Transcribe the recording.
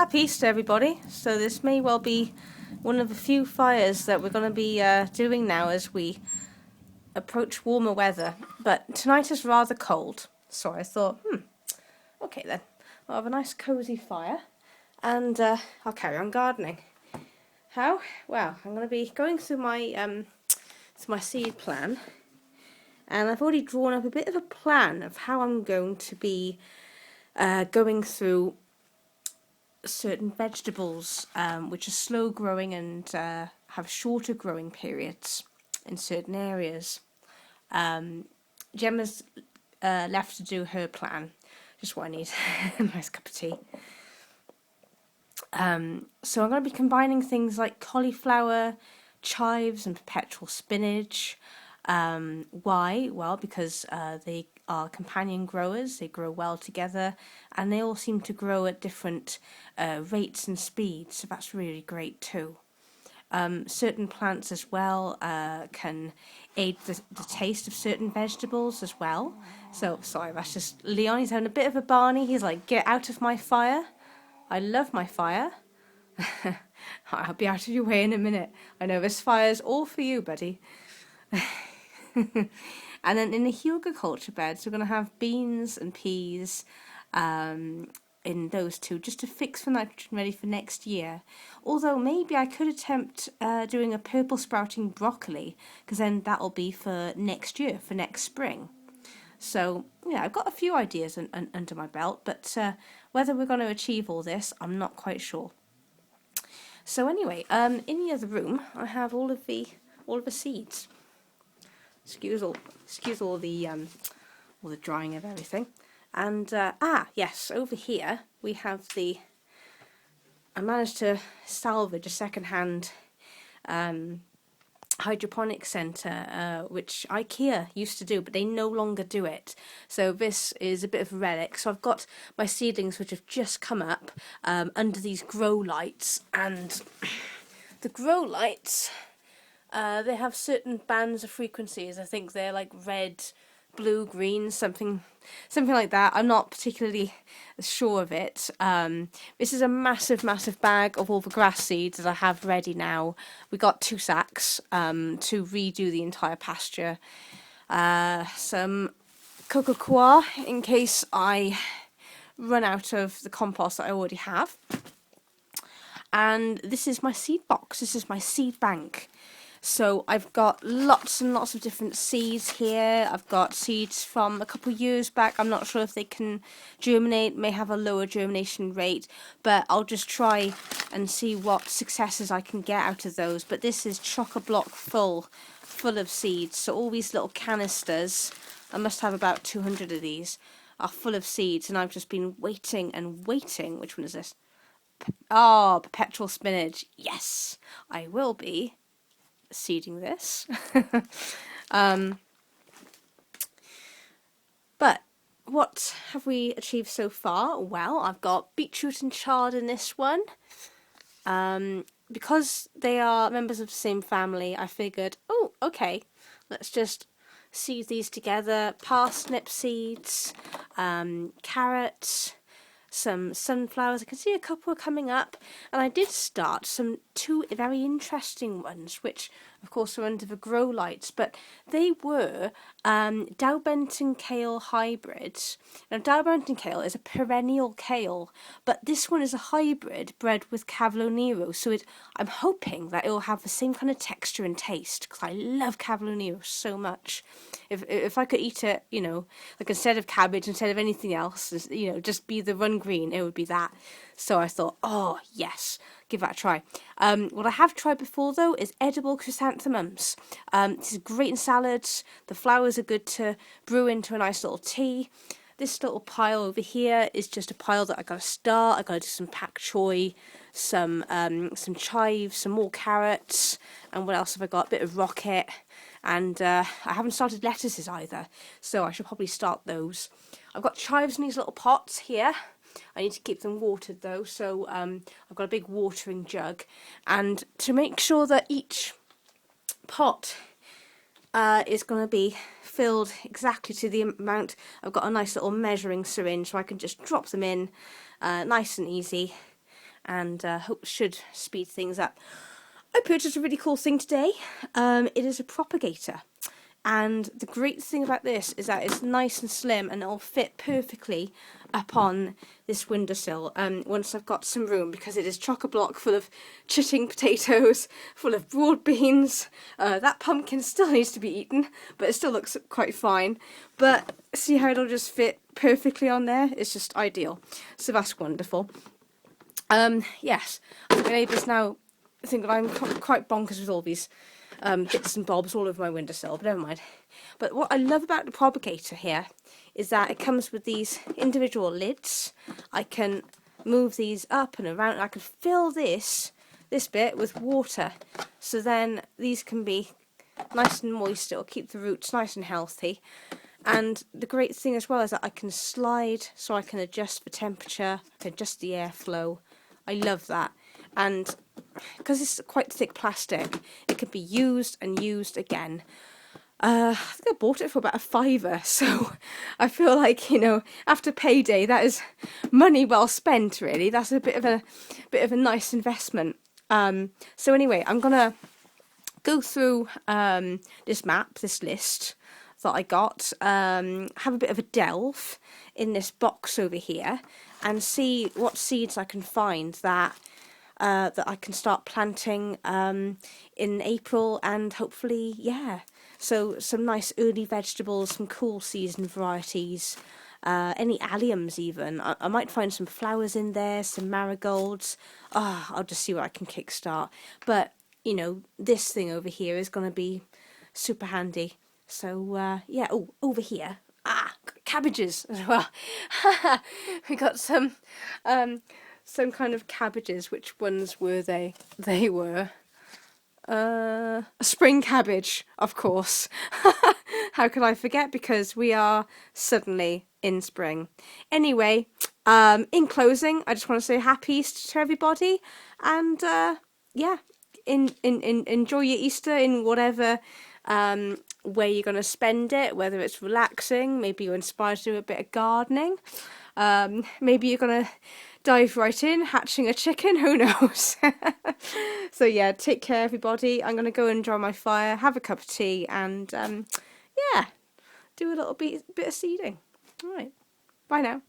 Happy Easter, everybody. So this may well be one of the few fires that we're going to be doing now as we approach warmer weather. But tonight is rather cold, so I thought, okay then, I'll have a nice cosy fire and I'll carry on gardening. How? Well, I'm going to be going through my seed plan, and I've already drawn up a bit of a plan of how I'm going to be going through certain vegetables which are slow growing and have shorter growing periods in certain areas. Gemma's left to do her plan, just what I need. A nice cup of tea. So I'm going to be combining things like cauliflower, chives and perpetual spinach. Why? Well, because they are companion growers, they grow well together, and they all seem to grow at different rates and speeds, so that's really great too. Certain plants as well can aid the taste of certain vegetables as well. So, sorry, that's just Leon, he's having a bit of a Barney. He's like, get out of my fire. I love my fire. I'll be out of your way in a minute. I know this fire's all for you, buddy. And then in the hugelkultur beds, we're going to have beans and peas in those two, just to fix for nitrogen ready for next year. Although maybe I could attempt doing a purple sprouting broccoli, because then that'll be for next year, for next spring. So, yeah, I've got a few ideas under my belt, but whether we're going to achieve all this, I'm not quite sure. So anyway, in the other room, I have all of the seeds. Excuse all the drying of everything. And yes, over here we have I managed to salvage a second-hand hydroponic centre, which IKEA used to do, but they no longer do it. So this is a bit of a relic. So I've got my seedlings which have just come up under these grow lights, and the grow lights, they have certain bands of frequencies. I think they're like red, blue, green, something like that. I'm not particularly sure of it. This is a massive bag of all the grass seeds that I have ready now. We got 2 sacks to redo the entire pasture. Some cocoa in case I run out of the compost that I already have. And this is my seed box. This is my seed bank. So I've got lots and lots of different seeds here. I've got seeds from a couple of years back. I'm not sure if they can germinate, may have a lower germination rate, but I'll just try and see what successes I can get out of those. But this is chock-a-block full of seeds. So all these little canisters, I must have about 200 of these, are full of seeds, and I've just been waiting and waiting. Which one is this? Oh, perpetual spinach. Yes, I will be seeding this. But what have we achieved so far? Well, I've got beetroot and chard in this one. Because they are members of the same family, I figured, oh, okay, let's just seed these together. Parsnip seeds, carrots, some sunflowers. I can see a couple are coming up, and I did start 2 very interesting ones, which of course are under the grow lights, but they were Dalbenton kale hybrids. Now, Dalbenton kale is a perennial kale, but this one is a hybrid bred with Cavolo Nero, so I'm hoping that it will have the same kind of texture and taste, because I love Cavolo Nero so much. If I could eat it, like instead of cabbage, instead of anything else, just be the run green, it would be that. So I thought, oh yes, give that a try. What I have tried before though is edible chrysanthemums. This is great in salads. The flowers are good to brew into a nice little tea. This little pile over here is just a pile that I got to start. I got to do some pak choy, some chives, some more carrots, and what else have I got? A bit of rocket, and I haven't started lettuces either, so I should probably start those. I've got chives in these little pots here. I need to keep them watered though, so I've got a big watering jug, and to make sure that each pot is going to be filled exactly to the amount, I've got a nice little measuring syringe, so I can just drop them in nice and easy, and hope should speed things up. I purchased a really cool thing today. It is a propagator. And the great thing about this is that it's nice and slim and it'll fit perfectly up on this windowsill once I've got some room, because it is chock-a-block full of chitting potatoes, full of broad beans. That pumpkin still needs to be eaten, but it still looks quite fine. But see how it'll just fit perfectly on there? It's just ideal. So that's wonderful. Yes, I think my neighbours now think that I'm quite bonkers with all these bits and bobs all over my windowsill, but never mind. But what I love about the propagator here is that it comes with these individual lids. I can move these up and around, and I can fill this bit with water, so then these can be nice and moist. It'll keep the roots nice and healthy. And the great thing as well is that I can slide, so I can adjust the temperature, I can adjust the airflow. I love that. And because it's quite thick plastic, it can be used and used again. I think I bought it for about £5, so I feel like, you know, after payday, that is money well spent. Really, that's a bit of a nice investment. So anyway, I'm gonna go through this list that I got, have a bit of a delve in this box over here, and see what seeds I can find that I can start planting in April, and hopefully, yeah. So some nice early vegetables, some cool season varieties, any alliums even. I might find some flowers in there, some marigolds. I'll just see what I can kickstart. But, you know, this thing over here is going to be super handy. So, yeah, over here. Cabbages as well. We got some kind of cabbages. Which ones were they? They were a spring cabbage, of course. How could I forget? Because we are suddenly in spring. Anyway, in closing, I just want to say happy Easter to everybody, and yeah, enjoy your Easter in whatever way you're going to spend it, whether it's relaxing, maybe you're inspired to do a bit of gardening, maybe you're going to dive right in, hatching a chicken, who knows. So yeah, take care everybody. I'm going to go enjoy my fire, have a cup of tea, and yeah, do a little bit of seeding. All right, bye now.